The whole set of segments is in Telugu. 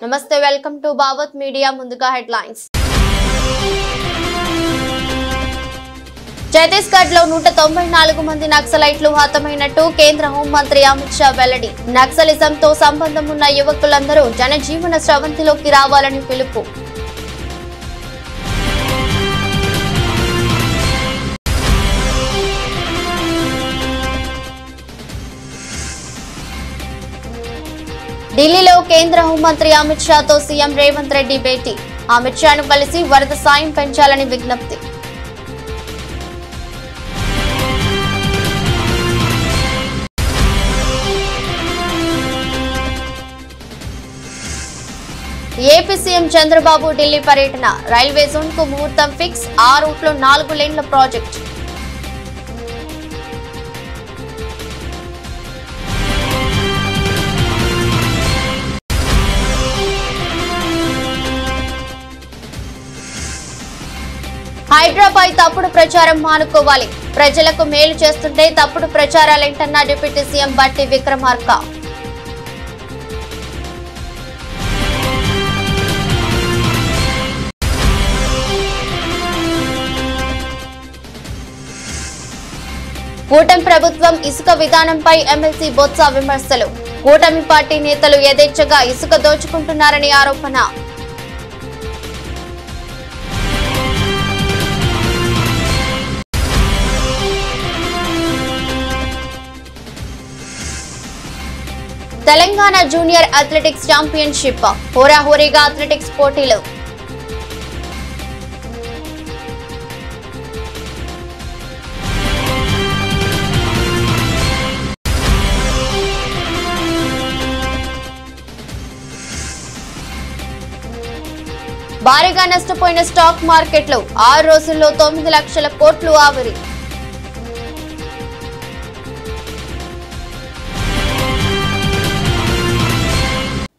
నమస్తే, వెల్కమ్ టు భావత్ మీడియా. ముందుగా హెడ్లైన్స్. ఛత్తీస్గఢ్ లో 194 మంది నక్సలైట్లు హతమైనట్టు కేంద్ర హోంమంత్రి అమిత్ షా వెల్లడి. నక్సలిజంతో సంబంధం ఉన్న యువకులందరూ జనజీవన స్రవంతిలోకి రావాలని పిలుపు. ఢిల్లీలో కేంద్ర హోంమంత్రి అమిత్ షాతో సీఎం రేవంత్ రెడ్డి భేటీ. అమిత్ షాను కలిసి వరద సాయం పెంచాలని విజ్ఞప్తి. ఏపీ సీఎం చంద్రబాబు ఢిల్లీ పర్యటన. రైల్వే జోన్ కు ముహూర్తం ఫిక్స్. ఆ రూట్లో 4 లేన్ల ప్రాజెక్టు. హైడ్రాపై తప్పుడు ప్రచారం మానుకోవాలి. ప్రజలకు మేలు చేస్తుంటే తప్పుడు ప్రచారాలేంటన్న డిప్యూటీ సీఎం బట్టి విక్రమార్క. కూటమి ప్రభుత్వం ఇసుక విధానంపై ఎమ్మెల్సీ బొత్స విమర్శలు. కూటమి పార్టీ నేతలు యథేచ్ఛగా ఇసుక దోచుకుంటున్నారని ఆరోపణ. Telangana junior athletics championship. హోరాహోరీగా అథ్లెటిక్స్ పోటీలు. భారీగా నష్టపోయిన స్టాక్ మార్కెట్లు. 6 రోజుల్లో 9 లక్షల కోట్లు ఆవిరి.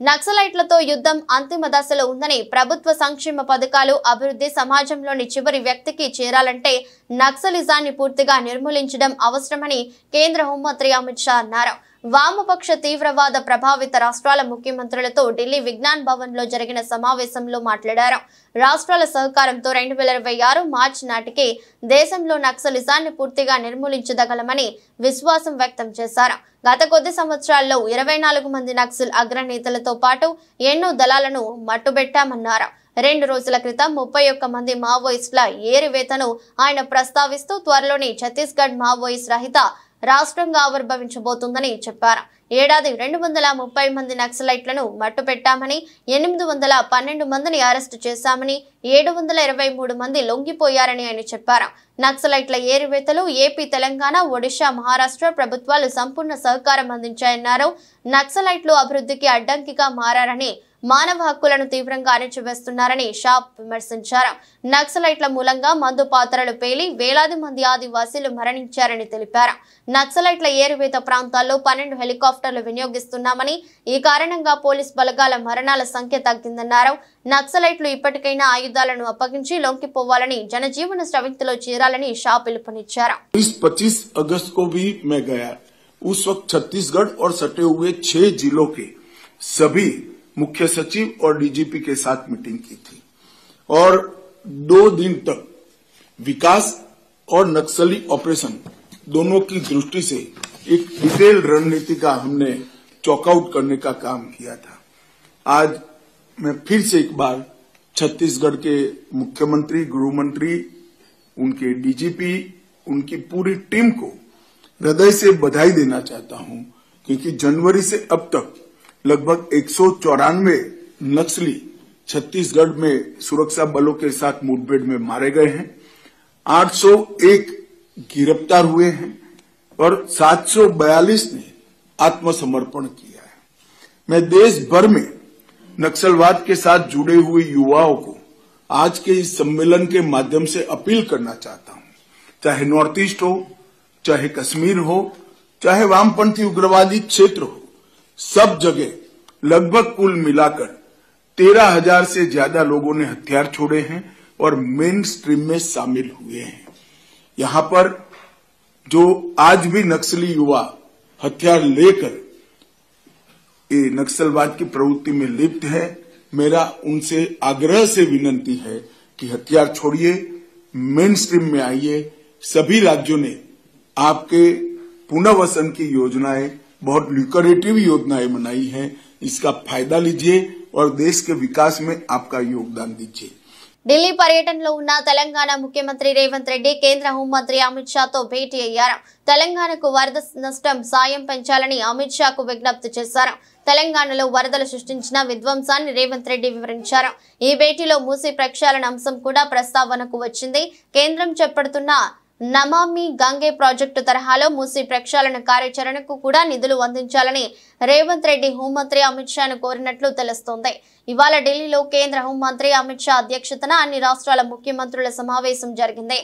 నక్సలైట్లతో యుద్ధం అంతిమ దశలో ఉందని, ప్రభుత్వ సంక్షేమ పథకాలు, అభివృద్ధి సమాజంలోని చివరి వ్యక్తికి చేరాలంటే నక్సలిజాన్ని పూర్తిగా నిర్మూలించడం అవసరమని కేంద్ర హోంమంత్రి అమిత్ షా అన్నారు. వామపక్ష తీవ్రవాద ప్రభావిత రాష్ట్రాల ముఖ్యమంత్రులతో ఢిల్లీ విజ్ఞాన్ భవన్ లో జరిగిన సమావేశంలో మాట్లాడారు. రాష్ట్రాల సహకారంతో 2026 మార్చి నాటికి దేశంలో నక్సలిజాన్ని పూర్తిగా నిర్మూలించదగలమని విశ్వాసం వ్యక్తం చేశారు. గత కొద్ది సంవత్సరాల్లో 24 మంది నక్సల్ అగ్రనేతలతో పాటు ఎన్నో దళాలను మట్టుబెట్టామన్నారు. 2 రోజుల క్రితం 31 మంది మావోయిస్టుల ఏరివేతను ఆయన ప్రస్తావిస్తూ త్వరలోనే ఛత్తీస్గఢ్ మావోయిస్ట్ రహిత రాష్ట్రంగా ఆవిర్భవించబోతుందని చెప్పారు. ఏడాది 230 మంది నక్సలైట్లను మట్టుపెట్టామని, 812 మందిని అరెస్టు చేశామని, 723 మంది లొంగిపోయారని ఆయన చెప్పారు. నక్సలైట్ల ఏరివేతలు ఏపీ, తెలంగాణ, ఒడిశా, మహారాష్ట్ర ప్రభుత్వాలు సంపూర్ణ సహకారం అందించాయన్నారు. నక్సలైట్లు అభివృద్ధికి అడ్డంకిగా మారారని, మానవ హక్కులను తీవ్రంగా అణచివేస్తున్నారని షా విమర్శించారు. నక్సలైట్ల మూలంగా మందు పాత్రలు పేలి వేలాది మంది ఆదివాసీలు మరణించారని తెలిపారు. నక్సలైట్ల ఏరువేత ప్రాంతాల్లో 12 హెలికాప్టర్లు వినియోగిస్తున్నామని, ఈ కారణంగా పోలీస్ బలగాల మరణాల సంఖ్య తగ్గిందన్నారు. నక్సలైట్లు ఇప్పటికైనా ఆయుధాలను అప్పగించి లొంగిపోవాలని, జనజీవన స్రవంతిలో చేరాలని షా పిలుపునిచ్చారు. 25 अगस्त को भी मैं गया। उस वक्त छत्तीसगढ़ और सटे हुए 6 जिलों के सभी मुख्य सचिव और डीजीपी के साथ मीटिंग की थी और 2 दिन तक विकास और नक्सली ऑपरेशन दोनों की दृष्टि से एक डिटेल रणनीति का हमने चॉकआउट करने का काम किया था। आज मैं फिर से एक बार छत्तीसगढ़ के मुख्यमंत्री, गृहमंत्री, उनके डीजीपी, उनकी पूरी टीम को हृदय से बधाई देना चाहता हूं, क्योंकि जनवरी से अब तक लगभग 194 नक्सली छत्तीसगढ़ में सुरक्षा बलों के साथ मुठभेड़ में मारे गए हैं, 801 गिरफ्तार हुए हैं और 742 ने आत्मसमर्पण किया है। मैं देश भर में नक्सलवाद के साथ जुड़े हुए युवाओं को आज के इस सम्मेलन के माध्यम से अपील करना चाहता हूं, चाहे नॉर्थ ईस्ट हो, चाहे कश्मीर हो, चाहे वामपंथी उग्रवादी क्षेत्र हो, सब जगह लगभग कुल मिलाकर 13,000 से ज्यादा लोगों ने हथियार छोड़े हैं और मेन स्ट्रीम में शामिल हुए हैं। यहां पर जो आज भी नक्सली युवा हथियार लेकर ये नक्सलवाद की प्रवृत्ति में लिप्त है, मेरा उनसे आग्रह से विनती है कि हथियार छोड़िए, मेन स्ट्रीम में आइए। सभी राज्यों ने आपके पुनर्वसन की योजनाएं, बहुत ल्यूक्रेटिव योजनाएं बनाई हैं, इसका फायदा लीजिए और देश के विकास में आपका योगदान दीजिए। ఢిల్లీ పర్యటనలో ఉన్న తెలంగాణ ముఖ్యమంత్రి రేవంత్ రెడ్డి కేంద్ర హోంమంత్రి అమిత్ షాతో భేటీ అయ్యారు. తెలంగాణకు వరద నష్టం సాయం పెంచాలని అమిత్ షాకు విజ్ఞప్తి చేశారు. తెలంగాణలో వరదలు సృష్టించిన విధ్వంసాన్ని రేవంత్ రెడ్డి వివరించారు. ఈ భేటీలో మూసీ ప్రక్షాళన అంశం కూడా ప్రస్తావనకు వచ్చింది. కేంద్రం చేపడుతున్న నమామి గంగే ప్రాజెక్టు తరహాలో మూసీ ప్రక్షాళన కార్యాచరణకు కూడా నిధులు అందించాలని రేవంత్ రెడ్డి హోంమంత్రి అమిత్ షాను కోరినట్లు తెలుస్తోంది. ఇవాళ ఢిల్లీలో కేంద్ర హోంమంత్రి అమిత్ షా అధ్యక్షతన అన్ని రాష్ట్రాల ముఖ్యమంత్రుల సమావేశం జరిగింది.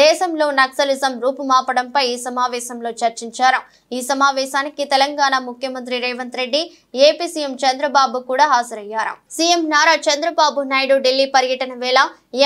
దేశంలో నక్సలిజం రూపుమాపడంపై ఈ సమావేశంలో చర్చించారు. ఈ సమావేశానికి తెలంగాణ ముఖ్యమంత్రి రేవంత్ రెడ్డి, ఏపీ సీఎం చంద్రబాబు కూడా హాజరయ్యారు. సీఎం నారా చంద్రబాబు నాయుడు ఢిల్లీ పర్యటన వేళ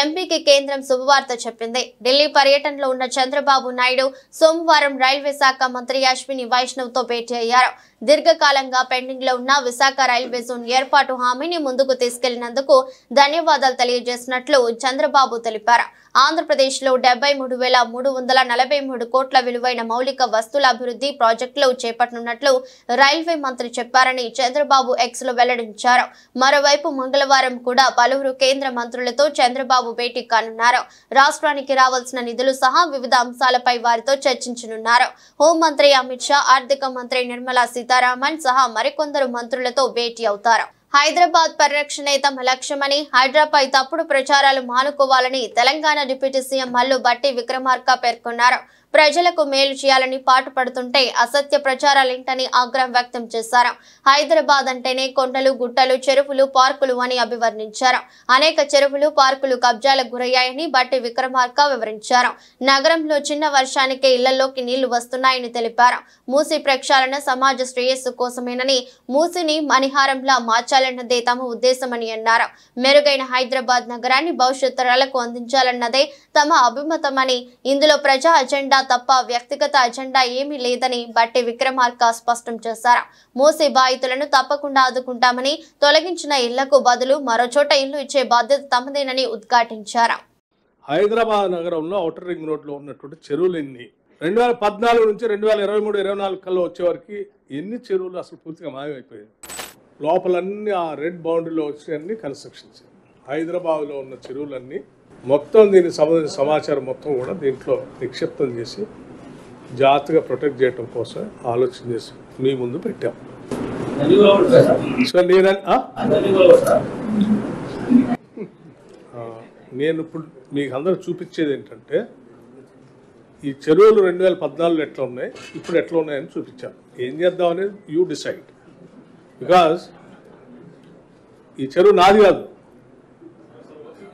ఎంపీకి కేంద్రం శుభవార్త చెప్పింది. ఢిల్లీ పర్యటనలో ఉన్న చంద్రబాబు నాయుడు సోమవారం రైల్వే శాఖ మంత్రి అశ్విని వైష్ణవ్ తో భేటీ అయ్యారు. దీర్ఘకాలంగా పెండింగ్ లో ఉన్న విశాఖ రైల్వే జోన్ ఏర్పాటు హామీని ముందుకు తీసుకెళ్లినందుకు ధన్యవాదాలు తెలియజేసినట్లు చంద్రబాబు తెలిపారు. ఆంధ్రప్రదేశ్ లో 73,343 కోట్ల విలువైన మౌలిక వస్తువుల అభివృద్ధి ప్రాజెక్టులు చేపట్టనున్నట్లు రైల్వే మంత్రి చెప్పారని చంద్రబాబు ఎక్స్ లో వెల్లడించారు. మరోవైపు మంగళవారం కూడా పలువురు కేంద్ర మంత్రులతో చంద్రబాబు భేటీ కానున్నారు. రాష్ట్రానికి రావాల్సిన నిధులు సహా వివిధ అంశాలపై వారితో చర్చించనున్నారు. హోంమంత్రి అమిత్ షా, ఆర్థిక మంత్రి నిర్మలా సీతారామన్ సహా మరికొందరు మంత్రులతో భేటీ అవుతారు. హైదరాబాద్ పరిరక్షణే తమ లక్ష్యమని, హైడ్రాపై తప్పుడు ప్రచారాలు మానుకోవాలని తెలంగాణ డిప్యూటీ సీఎం మల్లు భట్టి విక్రమార్క పేర్కొన్నారు. ప్రజలకు మేలు చేయాలని పాటుపడుతుంటే అసత్య ప్రచారాలేంటని ఆగ్రహం వ్యక్తం చేశారు. హైదరాబాద్ అంటేనే కొండలు, గుట్టలు, చెరువులు, పార్కులు అని అభివర్ణించారు. అనేక చెరువులు, పార్కులు కబ్జాలకు గురయ్యాయని భట్టి విక్రమార్క వివరించారు. నగరంలో చిన్న వర్షానికే ఇళ్లలోకి నీళ్లు వస్తున్నాయని తెలిపారు. మూసీ ప్రక్షాళన సమాజ శ్రేయస్సు కోసమేనని, మూసీని మణిహారంలా మార్చాలన్నదే తమ ఉద్దేశమని అన్నారు. మెరుగైన హైదరాబాద్ నగరాన్ని భవిష్యత్ తరాలకు అందించాలన్నదే తమ అభిమతమని, ఇందులో ప్రజా అజెండా తప్ప వ్యక్తిగత అజెండా ఏమీ లేదని భట్టి విక్రమార్క స్పష్టం చేశారు. మూసీ బాధితులను తప్పకుండా ఆదుకుంటామని, తొలగించిన ఇళ్లకు బదులు మరో చోట ఇల్లు ఇచ్చే బాధ్యత తమదేనని ఉద్ఘాటించారు. హైదరాబాద్ నగరంలో ఔటర్ రింగ్ రోడ్ లో ఉన్నటువంటి చెరువులు ఎన్ని 2014 నుంచి 2023-24 కల్లా వచ్చేవారికి ఎన్ని చెరువులు అసలు పూర్తిగా మాయమైపోయాయి. లోపలన్నీ ఆ రెడ్ బౌండరీలో వచ్చి కన్స్ట్రక్షన్స్. హైదరాబాద్లో ఉన్న చెరువులన్నీ మొత్తం దీనికి సంబంధించిన సమాచారం మొత్తం కూడా దీంట్లో నిక్షిప్తం చేసి జాగ్రత్తగా ప్రొటెక్ట్ చేయడం కోసం ఆలోచన చేసి మీ ముందు పెట్టాం. సో నేను ఇప్పుడు మీకు అందరూ చూపించేది ఏంటంటే, ఈ చెరువులు 2014 ఎట్లా ఉన్నాయి, ఇప్పుడు ఎట్లా ఉన్నాయని చూపించాను. ఏం చేద్దాం అనేది యూ డిసైడ్. బికాజ్ ఈ చెరువు నాది కాదు,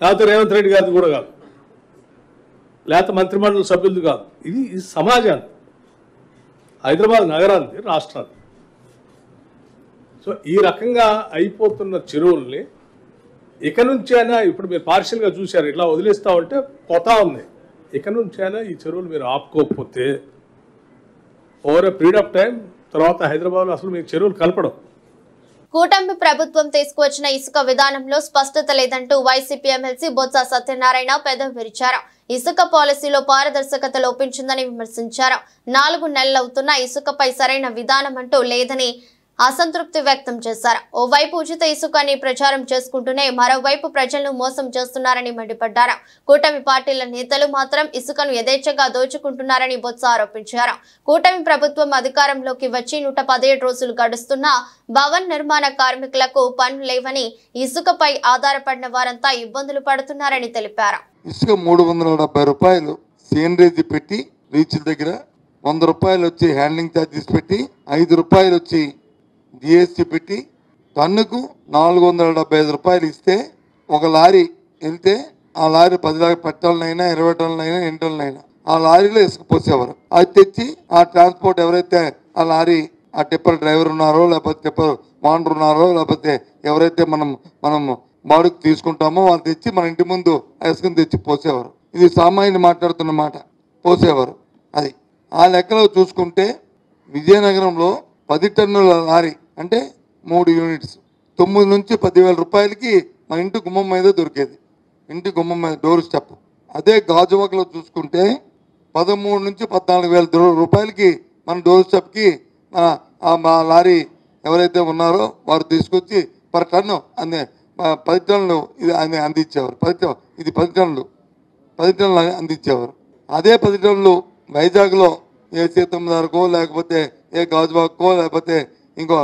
లేకపోతే రేవంత్ రెడ్డి గారిది కూడా కాదు, లేకపోతే మంత్రిమండలి సభ్యులది కాదు. ఇది సమాజాన్ని, హైదరాబాద్ నగరాన్ని, రాష్ట్రాన్ని. సో ఈ రకంగా అయిపోతున్న చెరువుల్ని ఇక నుంచైనా, ఇప్పుడు మీరు పార్షియల్గా చూశారు, ఇట్లా వదిలేస్తా ఉంటే పోతా ఉంది. ఇక నుంచైనా ఈ చెరువులు మీరు ఆపుకోకపోతే over a period of time తర్వాత హైదరాబాద్లో అసలు మీకు చెరువులు కలపడం. కూటమి ప్రభుత్వం తీసుకువచ్చిన ఇసుక విధానంలో స్పష్టత లేదంటూ వైసీపీ ఎమ్మెల్సీ బొత్స సత్యనారాయణ పెదవి విరిచారు. ఇసుక పాలసీలో పారదర్శకత లోపించిందని విమర్శించారు. 4 నెలలవుతున్న ఇసుకపై సరైన విధానం అంటూ లేదని అసంతృప్తి వ్యక్తం చేశారు. ఓవైపు ఉచిత ఇసుకని ప్రచారం చేసుకుంటూనే మరోవైపు ప్రజలను మోసం చేస్తున్నారని మండిపడ్డారు. కూటమి పార్టీల నేతలు మాత్రం ఇసుకను యథేచ్ఛగా దోచుకుంటున్నారని బొత్స ఆరోపించారు. కూటమి ప్రభుత్వం అధికారంలోకి వచ్చి 117 రోజులు గడుస్తున్నా భవన్ నిర్మాణ కార్మికులకు పనులు లేవని, ఇసుకపై ఆధారపడిన వారంతా ఇబ్బందులు పడుతున్నారని తెలిపారు. ఇసుక 370 రూపాయలు సీనరేజ్ పెట్టి రీచ్ల దగ్గర, 100 రూపాయలు వచ్చి హ్యాండ్లింగ్ ఛార్జెస్ పెట్టి, 5 రూపాయలు వచ్చి జిఎస్టీ పెట్టి, టన్నుకు 475 రూపాయలు ఇస్తే ఒక లారీ వెళ్తే ఆ లారీ 10 టన్నులైనా 20 టన్నులైనా 8 టన్నులైనా ఆ లారీలో ఇసుక పోసేవారు. అది తెచ్చి ఆ ట్రాన్స్పోర్ట్ ఎవరైతే ఆ లారీ ఆ టిప్పర్ డ్రైవర్ ఉన్నారో, లేకపోతే టిప్పర్ వాండర్ ఉన్నారో, లేకపోతే ఎవరైతే మనం బాడుకు తీసుకుంటామో వాళ్ళు తెచ్చి మన ఇంటి ముందు ఆ ఇసుకను తెచ్చి పోసేవారు. ఇది సామాన్యుని మాట్లాడుతున్న మాట. పోసేవారు. అది ఆ లెక్కలో చూసుకుంటే విజయనగరంలో 10 టన్నుల లారీ అంటే 3 యూనిట్స్ 9 నుంచి 10,000 రూపాయలకి మా ఇంటి గుమ్మం మీద దొరికేది. ఇంటి గుమ్మం మీద డోర్ స్టెప్. అదే గాజువాకలో చూసుకుంటే 13 నుంచి 14,000 రూపాయలకి మన డోర్ స్టెప్కి మా లారీ ఎవరైతే ఉన్నారో వారు తీసుకొచ్చి పర్ టన్ను 10 టన్నులు ఇది అందించేవారు. 10 టన్నులు అందించేవారు. అదే 10 టన్నులు వైజాగ్లో ఏ సీతమ్మదారుకో లేకపోతే ఏ గాజువాకో లేకపోతే ఇంకో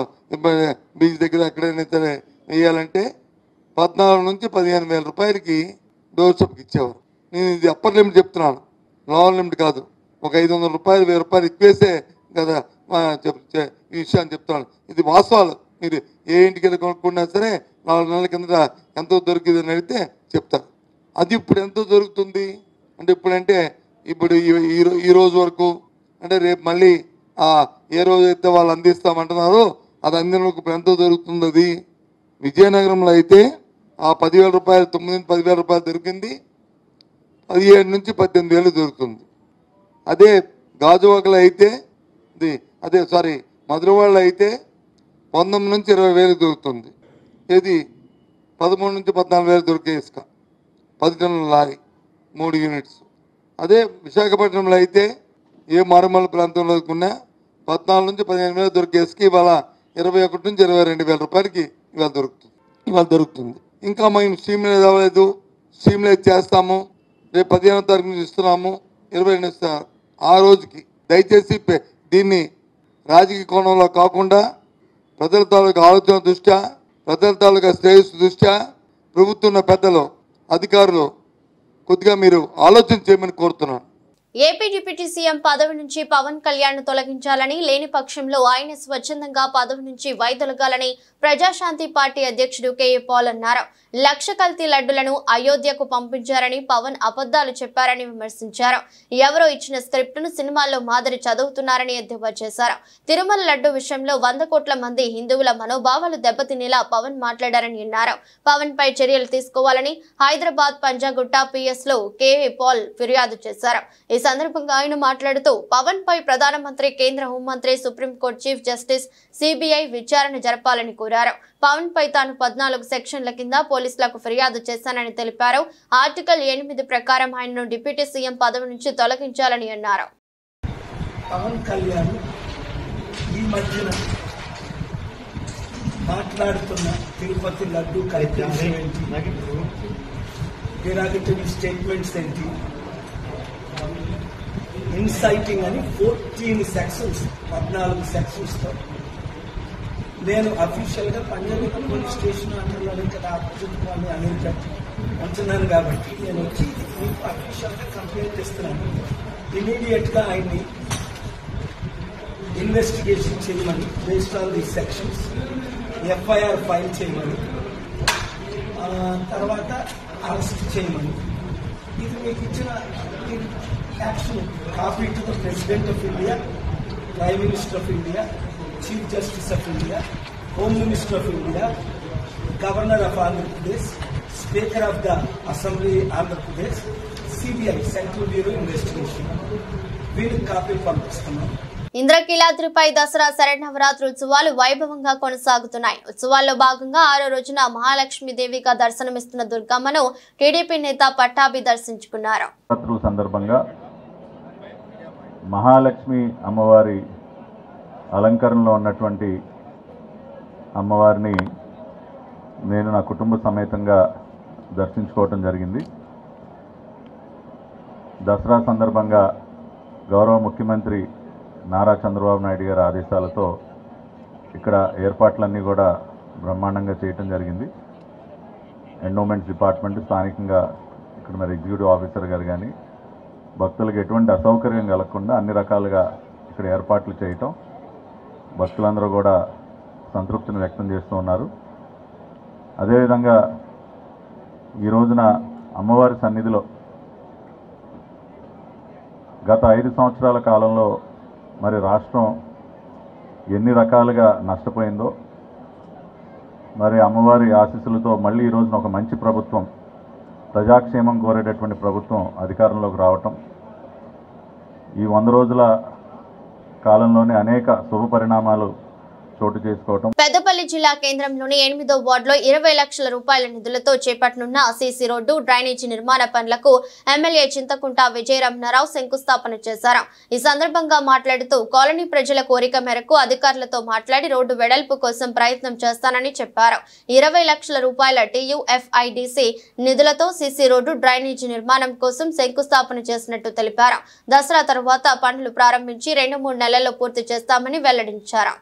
బీచ్ దగ్గర ఎక్కడైనా సరే వేయాలంటే 14 నుంచి 15,000 రూపాయలకి డోర్ స్టెప్కి ఇచ్చేవారు. నేను ఇది అప్పర్ లిమిట్ చెప్తున్నాను, లోవర్ లిమిట్ కాదు. ఒక 500 రూపాయలు 1000 రూపాయలు ఎక్కువేసే కదా ఈ విషయాన్ని చెప్తున్నాను. ఇది వాస్తవాలు. మీరు ఏ ఇంటికి వెళ్ళి కొనుక్కున్నా సరే 4 నెలల కింద ఎంతో దొరికిందని అడిగితే చెప్తారు. అది ఇప్పుడు ఎంతో దొరుకుతుంది అంటే ఇప్పుడు ఈ రోజు వరకు అంటే రేపు మళ్ళీ ఏ రోజు అయితే వాళ్ళు అందిస్తామంటున్నారో అది అందినకు ఇప్పుడు ఎంతో దొరుకుతుంది. అది విజయనగరంలో అయితే ఆ 10,000 రూపాయలు 9 నుంచి 10,000 రూపాయలు దొరికింది 17 నుంచి 18,000 దొరుకుతుంది. అదే గాజువాకలో అయితే మధురవాడలో అయితే 19 నుంచి 20,000 దొరుకుతుంది. ఏది 13 నుంచి 14,000 దొరికే ఇసుక 10 టన్నుల లారీ 3 యూనిట్స్. అదే విశాఖపట్నంలో అయితే ఏ మారుమూల ప్రాంతంలో కొన్నా 14 నుంచి 15,000 దొరికే ఇసుక ఇవాళ 21 నుంచి 22,000 రూపాయలకి ఇవాళ దొరుకుతుంది. ఇంకా మేము స్ట్రీమ్లైజ్ అవ్వలేదు, స్ట్రీమ్లైజ్ చేస్తాము, రేపు 15వ తారీఖు నుంచి ఇస్తున్నాము, 22 ఇస్తాము. ఆ రోజుకి దయచేసి దీన్ని రాజకీయ కోణంలో కాకుండా ప్రజల తాలూకా ఆలోచన దృష్ట్యా, ప్రజల తాలూకా శ్రేయస్సు దృష్ట్యా ప్రభుత్వం పెద్దలు అధికారులు కొద్దిగా మీరు ఆలోచన చేయమని కోరుతున్నాను. ఏపీ డిప్యూటీ సీఎం పదవి నుంచి పవన్ కళ్యాణ్ తొలగించాలని, లేని పక్షంలో ఆయన స్వచ్ఛందంగా పదవి నుంచి వైదొలగాలని ప్రజాశాంతి పార్టీ అధ్యక్షుడు కేఏ పాల్ అన్నారు. 1,00,000 కల్తీ లడ్డులను అయోధ్యకు పంపించారని పవన్ అబద్ధాలు చెప్పారని విమర్శించారు. ఎవరో ఇచ్చిన స్క్రిప్ట్ ను సినిమాల్లో మాదిరి చదువుతున్నారని ఎద్దేవా చేశారు. తిరుమల లడ్డు విషయంలో 100 కోట్ల మంది హిందువుల మనోభావాలు దెబ్బతినేలా పవన్ మాట్లాడారని అన్నారు. పవన్ పై చర్యలు తీసుకోవాలని హైదరాబాద్ పంజాగుట్ట పిఎస్ లో కేఏ పాల్ ఫిర్యాదు చేశారు. ఈ సందర్భంగా ఆయన మాట్లాడుతూ పవన్ పై ప్రధానమంత్రి, కేంద్ర హోంమంత్రి, సుప్రీంకోర్టు చీఫ్ జస్టిస్, సిబిఐ విచారణ జరపాలని కోరారు. పవన్ పై తాను 14 సెక్షన్ల కింద పోలీసులకు ఫిర్యాదు చేశానని తెలిపారు. ఆర్టికల్ 8 ప్రకారం ఆయనను డిప్యూటీ సీఎం పదవి నుంచి తొలగించాలని అన్నారు. పవన్ కళ్యాణ్ ఈ మధ్యన మాట్లాడుతున్న తిరుపతి లడ్డు డిరాగటరీ స్టేట్మెంట్స్ ఏంటి, ఇన్సైటింగ్ అని 14 సెక్షన్స్ 14 సెక్షన్స్తో నేను అఫీషియల్గా పంజాగుట్ట పోలీస్ స్టేషన్ అంటున్నాను కదా ఆపోజిట్ అమెరికా అంటున్నాను కాబట్టి నేను వచ్చి మీకు అఫీషియల్గా కంప్లైంట్ ఇస్తున్నాను. ఇమీడియట్గా ఆయన్ని ఇన్వెస్టిగేషన్ చేయమని, based on the sections FIR file చేయమని, తర్వాత అరెస్ట్ చేయమని. ఇది మీకు ఇచ్చిన action copy to the president of India, prime minister of India, chief justice of India, home minister of India, governor of Andhra Pradesh, speaker of the assembly Andhra Pradesh, CBI central bureau investigation వీళ్ళకి కాపీలు పంపిస్తున్నాం. ఇంద్రకీలాద్రిపై దసరా శరన్నవరాత్రి ఉత్సవాలు వైభవంగా కొనసాగుతున్నాయి. ఉత్సవాల్లో భాగంగా 6వ రోజున మహాలక్ష్మీదేవిగా దర్శనమిస్తున్న దుర్గమ్మను టీడీపీ నేత పట్టాభి దర్శించుకున్నారు. సందర్భంగా మహాలక్ష్మి అమ్మవారి అలంకరణలో ఉన్నటువంటి అమ్మవారిని నేను నా కుటుంబ సమేతంగా దర్శించుకోవటం జరిగింది. దసరా సందర్భంగా గౌరవ ముఖ్యమంత్రి నారా చంద్రబాబు నాయుడు గారి ఆదేశాలతో ఇక్కడ ఏర్పాట్లన్నీ కూడా బ్రహ్మాండంగా చేయటం జరిగింది. ఎండోమెంట్స్ డిపార్ట్మెంట్ స్థానికంగా ఇక్కడ మరి ఎగ్జిక్యూటివ్ ఆఫీసర్ గారు కానీ భక్తులకు ఎటువంటి అసౌకర్యం కలగకుండా అన్ని రకాలుగా ఇక్కడ ఏర్పాట్లు చేయటం, భక్తులందరూ కూడా సంతృప్తిని వ్యక్తం చేస్తూ ఉన్నారు. అదేవిధంగా ఈ రోజున అమ్మవారి సన్నిధిలో గత 5 సంవత్సరాల కాలంలో మరి రాష్ట్రం ఎన్ని రకాలుగా నష్టపోయిందో, మరి అమ్మవారి ఆశీస్సులతో మళ్ళీ ఈ రోజున ఒక మంచి ప్రభుత్వం, ప్రజాక్షేమం కోరేటటువంటి ప్రభుత్వం అధికారంలోకి రావటం, ఈ 100 రోజుల కాలంలోనే అనేక శుభ పరిణామాలు చోటు చేసుకోవటం. పెద్దపల్లి జిల్లా కేంద్రంలోని 8వ వార్డులో 20 లక్షల రూపాయల నిధులతో చేపట్టనున్న సీసీ రోడ్డు డ్రైనేజీ నిర్మాణ పనులకు ఎమ్మెల్యే చింతకుంట విజయరమణారావు శంకుస్థాపన చేశారు. ఈ సందర్భంగా మాట్లాడుతూ కాలనీ ప్రజల కోరిక మేరకు అధికారులతో మాట్లాడి రోడ్డు వెడల్పు కోసం ప్రయత్నం చేస్తానని చెప్పారు. 20 లక్షల రూపాయల TUFIDC నిధులతో సీసీ రోడ్డు డ్రైనేజీ నిర్మాణం కోసం శంకుస్థాపన చేసినట్టు తెలిపారు. దసరా తర్వాత పనులు ప్రారంభించి 2-3 నెలల్లో పూర్తి చేస్తామని వెల్లడించారు.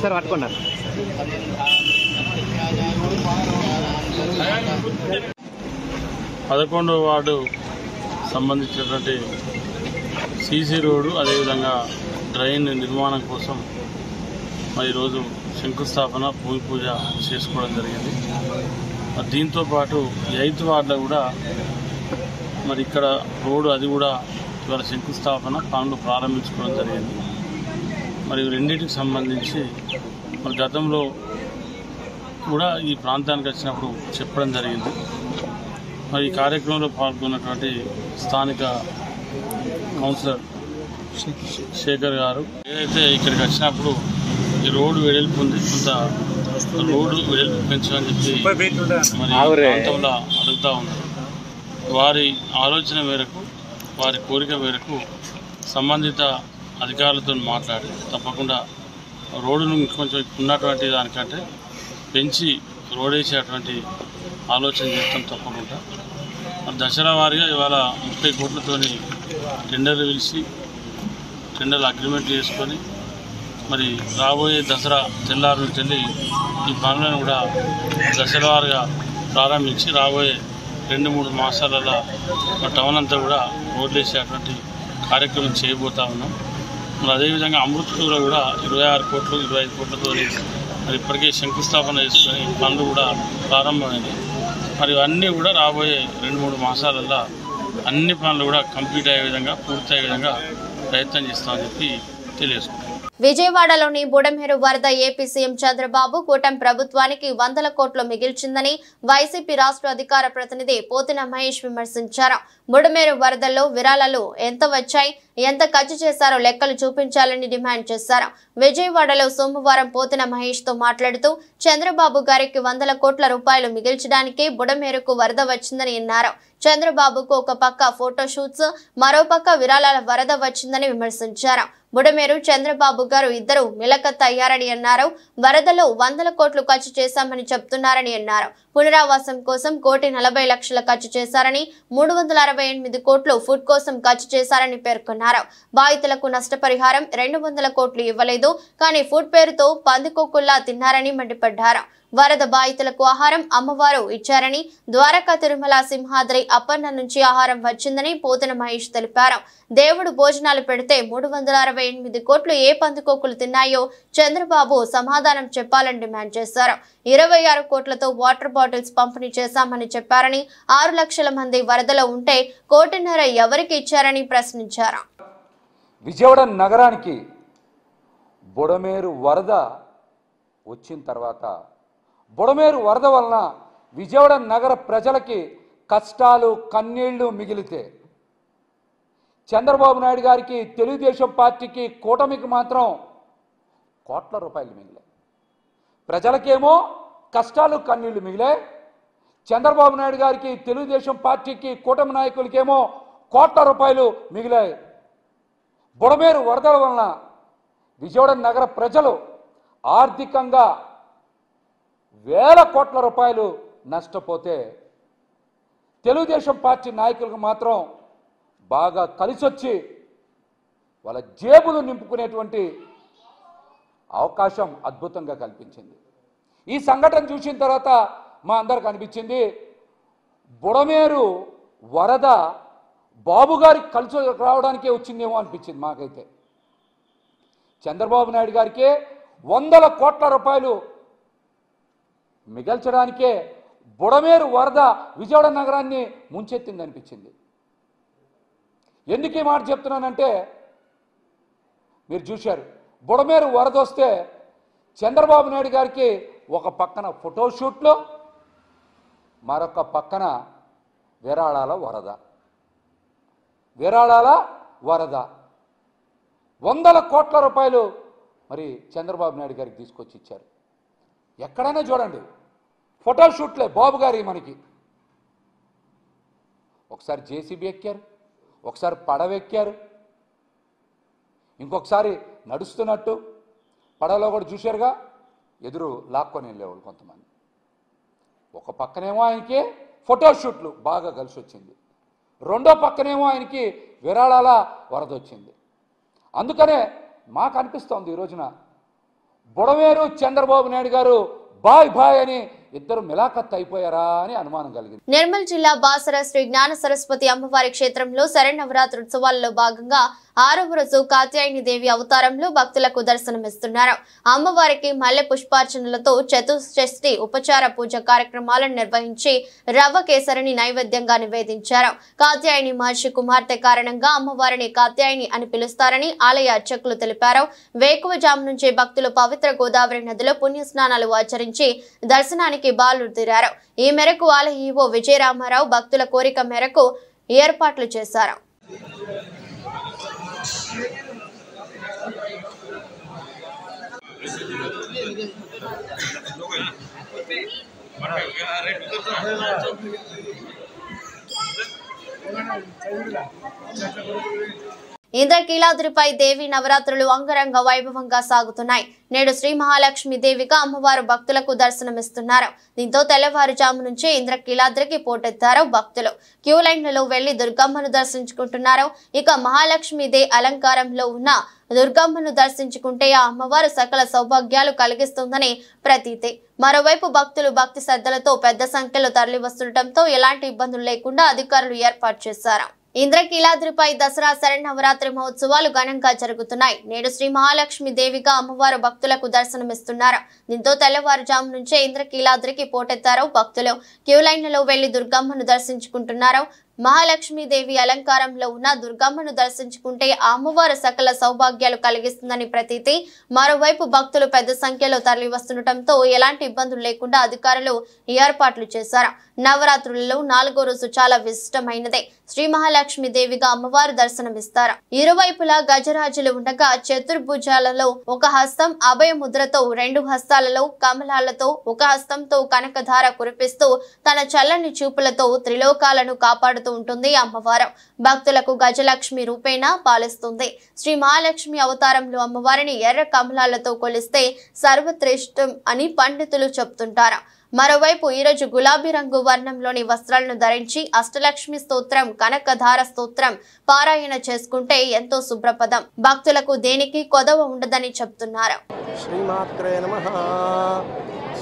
సార్ పట్టుకున్నారు. 11వ వార్డు సంబంధించినటువంటి సీసీ రోడ్డు అదేవిధంగా డ్రైన్ నిర్మాణం కోసం మరి ఈరోజు శంకుస్థాపన భూమి పూజ చేసుకోవడం జరిగింది. దీంతో పాటు 8వ వార్డులో కూడా మరి ఇక్కడ రోడ్డు అది కూడా ఇవాళ శంకుస్థాపన పనులు ప్రారంభించుకోవడం జరిగింది. మరి రెండింటికి సంబంధించి మరి గతంలో కూడా ఈ ప్రాంతానికి వచ్చినప్పుడు చెప్పడం జరిగింది. మరి ఈ కార్యక్రమంలో పాల్గొన్నటువంటి స్థానిక కౌన్సిలర్ శేఖర్ గారు ఏదైతే ఇక్కడికి వచ్చినప్పుడు ఈ రోడ్డు వెడల్పు ఉంది, కొంత రోడ్డు వెడల్పు పెంచమని చెప్పి మరి ప్రాంతంలో అడుగుతూ ఉన్నారు. వారి ఆలోచన మేరకు వారి కోరిక మేరకు సంబంధిత అధికారులతో మాట్లాడి తప్పకుండా రోడ్డును కొంచెం ఉన్నటువంటి దానికంటే పెంచి రోడ్ వేసేటువంటి ఆలోచన చేస్తాం తప్పకుండా. మరి దసరా వారిగా ఇవాళ 30 కోట్లతోని టెండర్లు పిలిచి టెండర్లు అగ్రిమెంట్ చేసుకొని మరి రాబోయే దసరా తెల్లారు నుంచి వెళ్ళి ఈ పనులను కూడా దసరా వారిగా ప్రారంభించి రాబోయే 2-3 మాసాలలో టౌన్ అంతా కూడా రోడ్లు వేసేటువంటి కార్యక్రమం చేయబోతా ఉన్నాం. మరి అదేవిధంగా అమృత్లో కూడా 26 కోట్లు 25 కోట్లతో మరి ఇప్పటికే శంకుస్థాపన చేసుకొని పనులు కూడా ప్రారంభమైంది. మరి ఇవన్నీ కూడా రాబోయే 2-3 మాసాలలో అన్ని పనులు కూడా కంప్లీట్ అయ్యే విధంగా పూర్తి అయ్యే విధంగా ప్రయత్నం చేస్తామని చెప్పి తెలియజేసుకుంటాం. విజయవాడలోని బుడమేరు వరద ఏపీ సీఎం చంద్రబాబు కూటమి ప్రభుత్వానికి 100 కోట్లు మిగిల్చిందని వైసీపీ రాష్ట్ర అధికార ప్రతినిధి పోతిన మహేష్ విమర్శించారు. బుడమేరు వరదల్లో విరాళాలు ఎంత వచ్చాయి, ఎంత ఖర్చు చేశారో లెక్కలు చూపించాలని డిమాండ్ చేశారు. విజయవాడలో సోమవారం పోతిన మహేష్ తో మాట్లాడుతూ చంద్రబాబు గారికి 100 కోట్ల రూపాయలు మిగిల్చడానికే బుడమేరుకు వరద వచ్చిందని అన్నారు. చంద్రబాబుకు ఒక పక్క ఫోటో షూట్స్, మరోపక్క విరాళాల వరద వచ్చిందని విమర్శించారు. బుడమేరు చంద్రబాబు గారు ఇద్దరు మిలకత్ అయ్యారని అన్నారు. వరదలో 100 కోట్లు ఖర్చు చేశామని చెప్తున్నారని అన్నారు. పునరావాసం కోసం 1,40,00,000 ఖర్చు చేశారని, 368 కోట్లు ఫుడ్ కోసం ఖర్చు చేశారని పేర్కొన్నారు. బాధితులకు నష్టపరిహారం 200 కోట్లు ఇవ్వలేదు, కానీ ఫుడ్ పేరుతో పందికొక్కుల్లా తిన్నారని మండిపడ్డారు. వరద బాధితులకు ఆహారం అమ్మవారు ఇచ్చారని, ద్వారకా తిరుమల సింహాద్రి అప్పన్న నుంచి ఆహారం వచ్చిందని పోతిన మహేష్ తెలిపారు. దేవుడు భోజనాలు పెడితే 368 కోట్లు ఏ పందికొక్కులు తిన్నాయో చంద్రబాబు సమాధానం చెప్పాలని డిమాండ్ చేశారు. 26 కోట్లతో వాటర్ బాటిల్స్ పంపిణీ చేశామని చెప్పారని, 6 లక్షల మంది వరదలో ఉంటే 1.5 కోటి ఎవరికి ఇచ్చారని ప్రశ్నించారు. విజయవాడ నగరానికి బుడమేరు వరద వచ్చిన తర్వాత బుడమేరు వరద వలన విజయవాడ నగర ప్రజలకి కష్టాలు కన్నీళ్లు మిగిలితే చంద్రబాబు నాయుడు గారికి, తెలుగుదేశం పార్టీకి, కూటమికి మాత్రం కోట్ల రూపాయలు మిగిలాయి. ప్రజలకేమో కష్టాలు కన్నీళ్లు మిగిలాయి. చంద్రబాబు నాయుడు గారికి, తెలుగుదేశం పార్టీకి, కూటమి నాయకులకేమో కోట్ల రూపాయలు మిగిలాయి. బుడమేరు వరదల వలన విజయవాడ నగర ప్రజలు ఆర్థికంగా వేల కోట్ల రూపాయలు నష్టపోతే తెలుగుదేశం పార్టీ నాయకులకు మాత్రం బాగా కలిసొచ్చి వాళ్ళ జేబులు నింపుకునేటువంటి అవకాశం అద్భుతంగా కల్పించింది. ఈ సంఘటన చూసిన తర్వాత మా అందరికి అనిపించింది, బుడమేరు వరద బాబు గారికి కలిసి రావడానికే వచ్చిందేమో అనిపించింది మాకైతే. చంద్రబాబు నాయుడు గారికి 100 కోట్ల రూపాయలు మిగల్చడానికే బుడమేరు వరద విజయవాడ నగరాన్ని ముంచెత్తింది అనిపించింది. ఎందుకు ఈ మాట చెప్తున్నానంటే, మీరు చూశారు, బుడమేరు వరద వస్తే చంద్రబాబు నాయుడు గారికి ఒక పక్కన ఫోటోషూట్లు, మరొక పక్కన విరాళాల వరద. విరాళాల వరద 100 కోట్ల రూపాయలు మరి చంద్రబాబు నాయుడు గారికి తీసుకొచ్చి ఇచ్చారు. ఎక్కడైనా చూడండి ఫోటోషూట్లే బాబు గారి. మనకి ఒకసారి జేసీబీ ఎక్కారు, ఒకసారి పడవెక్కారు, ఇంకొకసారి నడుస్తున్నట్టు పడవలో కూడా చూశారుగా, ఎదురు లాక్కొని వెళ్ళేవాళ్ళు కొంతమంది. ఒక పక్కనేమో ఆయనకి ఫోటోషూట్లు బాగా కలిసి వచ్చింది, రెండో పక్కనేమో ఆయనకి విరాళాల వరద వచ్చింది. అందుకనే మాకు అనిపిస్తోంది ఈ రోజున బుడమేరు చంద్రబాబు నాయుడు గారు బాయ్ బాయ్ అని ఇద్దరు మిలాఖత్ అయిపోయారా అని అనుమానం కలిగింది. నిర్మల్ జిల్లా బాసర శ్రీ జ్ఞాన సరస్వతి అమ్మవారి క్షేత్రంలో శరన్నవరాత్రి ఉత్సవాల్లో భాగంగా 6వ రోజు కాత్యాయని దేవి అవతారంలో భక్తులకు దర్శనమిస్తున్నారు. అమ్మవారికి మల్లె పుష్పార్చనలతో చతుషష్ఠి ఉపచార పూజ కార్యక్రమాలను నిర్వహించి రవ్వ కేసరిని నైవేద్యంగా నివేదించారు. కాత్యాయని మహర్షి కుమార్తె కారణంగా అమ్మవారిని కాత్యాయని అని పిలుస్తారని ఆలయ అర్చకులు తెలిపారు. వేకువజాము నుంచే భక్తులు పవిత్ర గోదావరి నదిలో పుణ్యస్నానాలు ఆచరించి దర్శనానికి బాలుదిరారు. ఈ మేరకు ఆలయ ఈవో విజయరామారావు భక్తుల కోరిక మేరకు ఏర్పాట్లు చేశారు. ఇంద్రకీలాద్రిపై దేవి నవరాత్రులు అంగరంగ వైభవంగా సాగుతున్నాయి. నేడు శ్రీ మహాలక్ష్మి దేవిగా అమ్మవారు భక్తులకు దర్శనమిస్తున్నారు. దీంతో తెల్లవారుజాము నుంచే ఇంద్రకీలాద్రికి పోటెత్తారు భక్తులు. క్యూ లైన్లలో వెళ్లి దుర్గమ్మను దర్శించుకుంటున్నారు. ఇక మహాలక్ష్మి దే అలంకారంలో ఉన్న దుర్గమ్మను దర్శించుకుంటే ఆ అమ్మవారు సకల సౌభాగ్యాలు కలిగిస్తుందని ప్రతీతి. మరోవైపు భక్తులు భక్తి శ్రద్ధలతో పెద్ద సంఖ్యలో తరలివస్తుండటంతో ఎలాంటి ఇబ్బందులు లేకుండా అధికారులు ఏర్పాటు చేశారు. ఇంద్రకీలాద్రిపై దసరా శరన్నవరాత్రి మహోత్సవాలు ఘనంగా జరుగుతున్నాయి. నేడు శ్రీ మహాలక్ష్మి దేవిగా అమ్మవారు భక్తులకు దర్శనమిస్తున్నారు. దీంతో తెల్లవారుజాము నుంచే ఇంద్రకీలాద్రికి పోటెత్తారు భక్తులు. క్యూ లైన్లలో వెళ్లి దుర్గమ్మను దర్శించుకుంటున్నారు. మహాలక్ష్మీదేవి అలంకారంలో ఉన్న దుర్గమ్మను దర్శించుకుంటే ఆ అమ్మవారు సకల సౌభాగ్యాలు కలిగిస్తుందని ప్రతీతి. మరోవైపు భక్తులు పెద్ద సంఖ్యలో తరలి వస్తుండటంతో ఎలాంటి ఇబ్బందులు లేకుండా అధికారులు ఏర్పాట్లు చేశారు. నవరాత్రులలో 4వ రోజు చాలా విశిష్టమైనదే. శ్రీ మహాలక్ష్మి దేవిగా అమ్మవారు దర్శనమిస్తారు. ఇరువైపులా గజరాజులు ఉండగా చతుర్భుజాలలో ఒక హస్తం అభయ ముద్రతో, 2 హస్తాలలో కమలాలతో, ఒక హస్తంతో కనకధార కురిపిస్తూ తన చల్లని చూపులతో త్రిలోకాలను కాపాడుతూ ఉంటుంది అమ్మవారు. భక్తులకు గజలక్ష్మి రూపేణ పాలిస్తుంది. శ్రీ మహాలక్ష్మి అవతారంలో అమ్మవారిని ఎర్ర కమలాలతో కొలిస్తే సర్వశ్రేష్టం అని పండితులు చెప్తుంటారు. మరోవైపు ఈరోజు గులాబీ రంగు వర్ణంలోని వస్త్రాలను ధరించి అష్టలక్ష్మి స్తోత్రం, కనకధార స్తోత్రం పారాయణ చేసుకుంటే ఎంతో శుభ్రపదం. భక్తులకు దేనికి కొదవ ఉండదని చెప్తున్నారు. శ్రీమాత్రే నమః.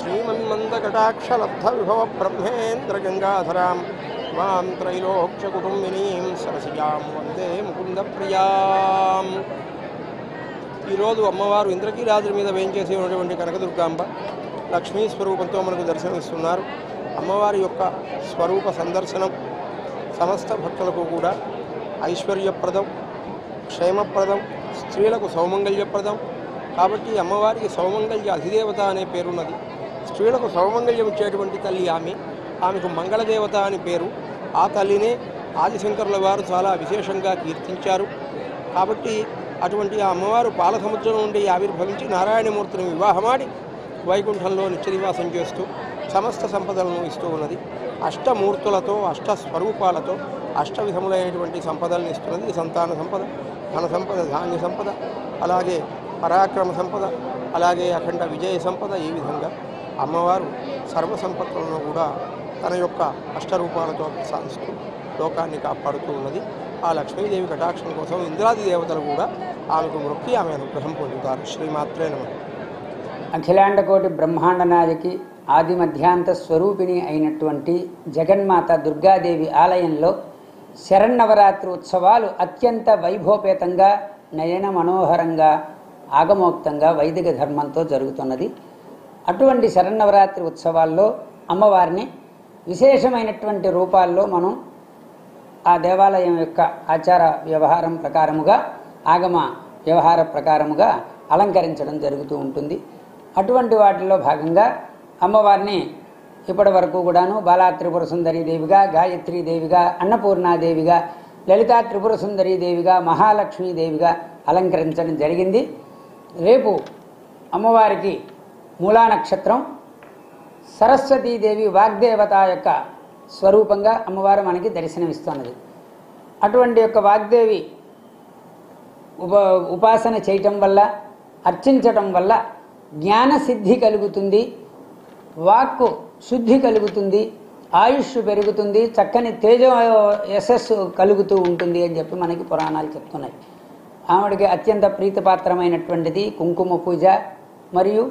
శ్రీమన్మందకటాక్షలబ్ధ విభవ బ్రహ్మేంద్ర గంగాధరాం మాం త్రైలోక్య కుటుంబినీం సరసియాం వందే ముకుంద ప్రియాం. ఈరోజు అమ్మవారు ఇంద్రకీలాద్రి మీద వేయించేసి ఉన్నటువంటి కనకదుర్గాంబ లక్ష్మీ స్వరూపంతో మనకు దర్శనమిస్తున్నారు. అమ్మవారి యొక్క స్వరూప సందర్శనం సమస్త భక్తులకు కూడా ఐశ్వర్యప్రదం, క్షేమప్రదం, స్త్రీలకు సౌమంగళ్యప్రదం. కాబట్టి అమ్మవారికి సౌమంగళ్య అధిదేవత అనే పేరున్నది. స్త్రీలకు సౌమంగళ్యం ఇచ్చేటువంటి తల్లి ఆమెకు మంగళదేవత అని పేరు. ఆ తల్లినే ఆదిశంకరుల వారు చాలా విశేషంగా కీర్తించారు. కాబట్టి అటువంటి ఆ అమ్మవారు పాల సముద్రం నుండి ఆవిర్భవించి నారాయణమూర్తిని వివాహమాడి వైకుంఠంలో నిత్యనివాసం చేస్తూ సమస్త సంపదలను ఇస్తూ ఉన్నది. అష్టమూర్తులతో, అష్టస్వరూపాలతో అష్టవిధములైనటువంటి సంపదలను ఇస్తున్నది. సంతాన సంపద, ధన సంపద, ధాన్య సంపద, అలాగే పరాక్రమ సంపద, అలాగే అఖండ విజయ సంపద. ఈ విధంగా అమ్మవారు సర్వసంపత్తులను కూడా తన యొక్క అష్టరూపాలతో సాధిస్తూ లోకాన్ని కాపాడుతూ ఉన్నది. ఆ లక్ష్మీదేవి కటాక్షం కోసం ఇంద్రాది దేవతలు కూడా ఆమెకు మొక్కి ఆమె అనుగ్రహం పొందుతారు. శ్రీమాత్రే నమః. అఖిలాండకోటి బ్రహ్మాండనాదికి ఆది మధ్యాంత స్వరూపిణి అయినటువంటి జగన్మాత దుర్గాదేవి ఆలయంలో శరన్నవరాత్రి ఉత్సవాలు అత్యంత వైభవపేతంగా, నయన మనోహరంగా, ఆగమోక్తంగా వైదిక ధర్మంతో జరుగుతున్నది. అటువంటి శరన్నవరాత్రి ఉత్సవాల్లో అమ్మవారిని విశేషమైనటువంటి రూపాల్లో మనం ఆ దేవాలయం యొక్క ఆచార వ్యవహారం ప్రకారముగా, ఆగమ వ్యవహార ప్రకారముగా అలంకరించడం జరుగుతూ ఉంటుంది. అటువంటి వాటిలో భాగంగా అమ్మవారిని ఇప్పటి వరకు కూడాను బాలా త్రిపుర సుందరీ దేవిగా, గాయత్రీ దేవిగా, అన్నపూర్ణాదేవిగా, లలితా త్రిపుర సుందరీ దేవిగా, మహాలక్ష్మీదేవిగా అలంకరించడం జరిగింది. రేపు అమ్మవారికి మూలా నక్షత్రం, సరస్వతీదేవి వాగ్దేవత యొక్క స్వరూపంగా అమ్మవారు మనకి దర్శనమిస్తున్నది. అటువంటి యొక్క వాగ్దేవి ఉపాసన చేయటం వల్ల, అర్చించటం వల్ల జ్ఞానసిద్ధి కలుగుతుంది, వాక్కు శుద్ధి కలుగుతుంది, ఆయుష్ పెరుగుతుంది, చక్కని తేజ యశస్సు కలుగుతూ ఉంటుంది అని చెప్పి మనకి పురాణాలు చెప్తున్నాయి. ఆవిడకి అత్యంత ప్రీతిపాత్రమైనటువంటిది కుంకుమ పూజ మరియు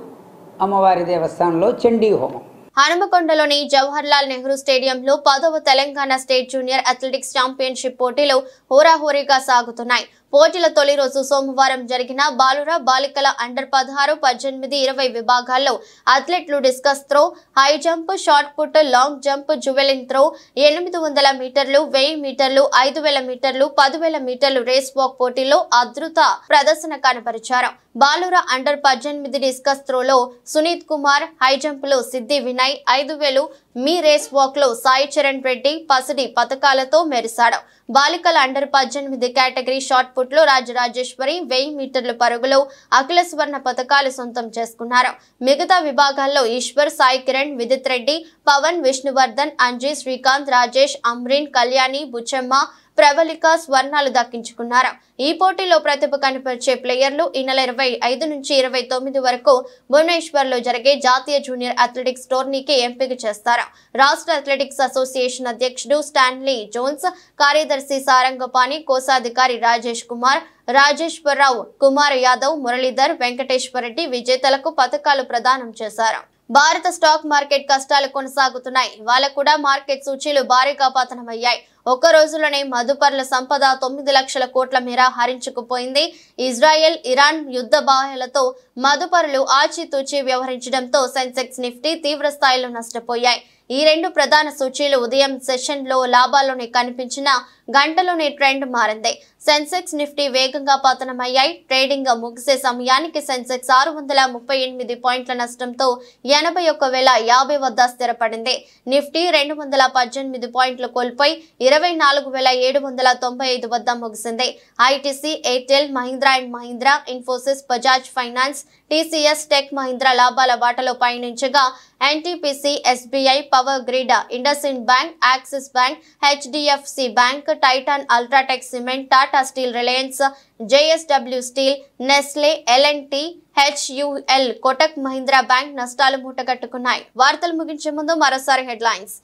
అమ్మవారి దేవస్థానంలో చండీ హోమం. హనుమకొండలోని జవహర్లాల్ నెహ్రూ స్టేడియంలో 10వ Telangana state junior athletics championship పోటీలు హోరాహోరీగా సాగుతున్నాయి. పోటీల తొలి రోజు సోమవారం జరిగిన బాలుర బాలికల అండర్ 16, 18, 20 విభాగాల్లో అథ్లెట్లు discus throw, high jump, shot put, long jump, javelin throw, 800 మీటర్లు, 1000 మీటర్లు, 5000 మీటర్లు, 10000 మీటర్లు రేస్ వాక్ పోటీల్లో అద్భుత ప్రదర్శన కనబరిచారు. బాలుర అండర్ 18 డిస్కస్ త్రోలో సునీత్ కుమార్, హై జంప్ లో సిద్ధి వినయ్, 5000 మీ రేస్ వాక్ లో సాయి చరణ్ రెడ్డి పసిడి పథకాలతో మెరిశాడు. బాలికల అండర్ 18 కేటగిరీ షార్ట్ పుట్ లో రాజరాజేశ్వరి 1000 మీటర్ల పరుగులో అఖిల స్వర్ణ పథకాలు సొంతం చేసుకున్నారు. మిగతా విభాగాల్లో ఈశ్వర్, సాయి కిరణ్, విదిత్ రెడ్డి, పవన్, విష్ణువర్ధన్, అంజీ, శ్రీకాంత్, రాజేష్, అమ్రీన్, కళ్యాణి, బుచ్చమ్మ, ప్రవళిక స్వర్ణాలు దక్కించుకున్నారు. ఈ పోటీలో ప్రతిభ కనపరిచే ప్లేయర్లు ఈ నెల 25 నుంచి 29 వరకు భువనేశ్వర్ లో జరిగే జాతీయ జూనియర్ అథ్లెటిక్స్ టోర్నీకి ఎంపిక చేస్తారు. రాష్ట్ర అథ్లెటిక్స్ అసోసియేషన్ అధ్యక్షుడు స్టాన్లీ జోన్స్, కార్యదర్శి సారంగపాణి, కోశాధికారి రాజేష్ కుమార్, రాజేశ్వరరావు, కుమార్ యాదవ్, మురళీధర్, వెంకటేశ్వరరెడ్డి విజేతలకు పథకాలు ప్రదానం చేశారు. భారత స్టాక్ మార్కెట్ కష్టాలు కొనసాగుతున్నాయి. ఇవాళ కూడా మార్కెట్ సూచీలు భారీగా పతనమయ్యాయి. ఒక్క రోజులోనే మదుపర్ల సంపద 9 లక్షల కోట్ల మేర హరించుకుపోయింది. ఇజ్రాయెల్, ఇరాన్ యుద్ధ బాహ్యాలతో మదుపరులు ఆచితూచి వ్యవహరించడంతో సెన్సెక్స్, నిఫ్టీ తీవ్ర స్థాయిలో నష్టపోయాయి. ఈ రెండు ప్రధాన సూచీలు ఉదయం సెషన్ లో లాభాల్లోనే కనిపించిన గంటలోనే ట్రెండ్ మారింది. సెన్సెక్స్, నిఫ్టీ వేగంగా పతనమయ్యాయి. ట్రేడింగ్ ముగిసే సమయానికి సెన్సెక్స్ 638 పాయింట్ల నష్టంతో 81,050 వద్ద స్థిరపడింది. నిఫ్టీ 218 పాయింట్లు కోల్పోయి 24,795 వద్ద ముగిసింది. ITC, Airtel, Mahindra and Mahindra, Infosys, Bajaj finance, TCS, tech Mahindra లాభాల బాటలో పయనించగా NTPC, SBI, power grid, IndusInd bank, Axis bank, HDFC bank, Titan, UltraTech cement, Tata steel, Reliance, JSW steel, Nestle, L&T, HUL, Kotak Mahindra bank నష్టాలు మూటగట్టుకున్నాయి. వార్తలు ముగించే ముందు మరోసారి హెడ్లైన్స్.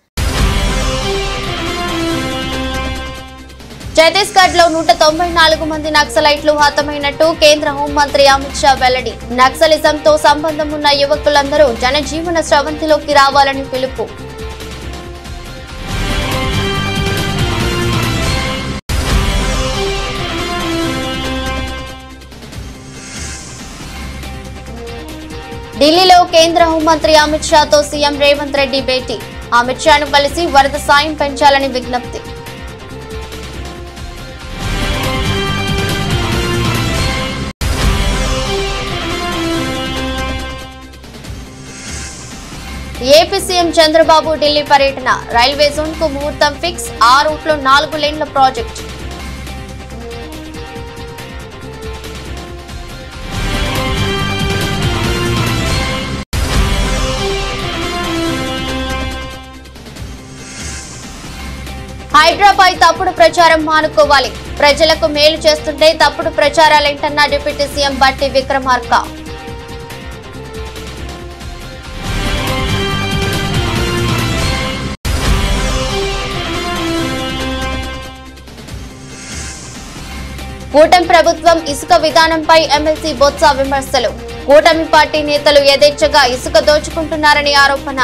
ఛత్తీస్గఢ్ లో 194 మంది నక్సలైట్లు హతమైనట్టు కేంద్ర హోంమంత్రి అమిత్ షా వెల్లడి. నక్సలిజంతో సంబంధం ఉన్న యువకులందరూ జనజీవన స్రవంతిలోకి రావాలని పిలుపు. ఢిల్లీలో కేంద్ర హోంమంత్రి అమిత్ షాతో సీఎం రేవంత్ రెడ్డి భేటీ. అమిత్ షాను కలిసి వరద సాయం పెంచాలని విజ్ఞప్తి. ఏపీ సీఎం చంద్రబాబు ఢిల్లీ పర్యటన. రైల్వే జోన్ కు ముహూర్తం ఫిక్స్. ఆ రూట్లో 4 లేన్ల ప్రాజెక్ట్. హైడ్రాపై తప్పుడు ప్రచారం మానుకోవాలి. ప్రజలకు మేలు చేస్తుంటే తప్పుడు ప్రచారాలేంటన్న డిప్యూటీ సీఎం బట్టి విక్రమార్క. కూటమి ప్రభుత్వం ఇసుక విధానంపై ఎమ్మెల్సీ బొత్స విమర్శలు. కూటమి పార్టీ నేతలు యథేచ్ఛగా ఇసుక దోచుకుంటున్నారని ఆరోపణ.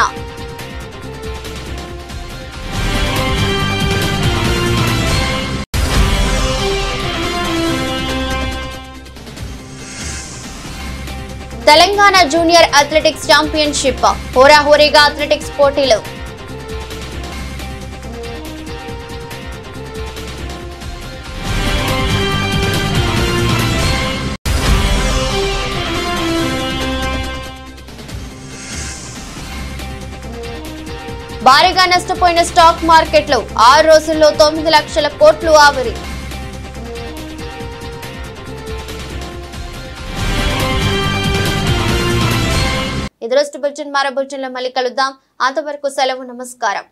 Telangana junior athletics championship. హోరాహోరీగా అథ్లెటిక్స్ పోటీలు. తీవ్రంగా నష్టపోయిన స్టాక్ మార్కెట్లు 6 రోజుల్లో 9 లక్షల కోట్లు ఆవిరి. ఇది రోజు బులెటిన్. మరో బులెటిన్లో మళ్ళీ కలుద్దాం. అంతవరకు సెలవు. నమస్కారం.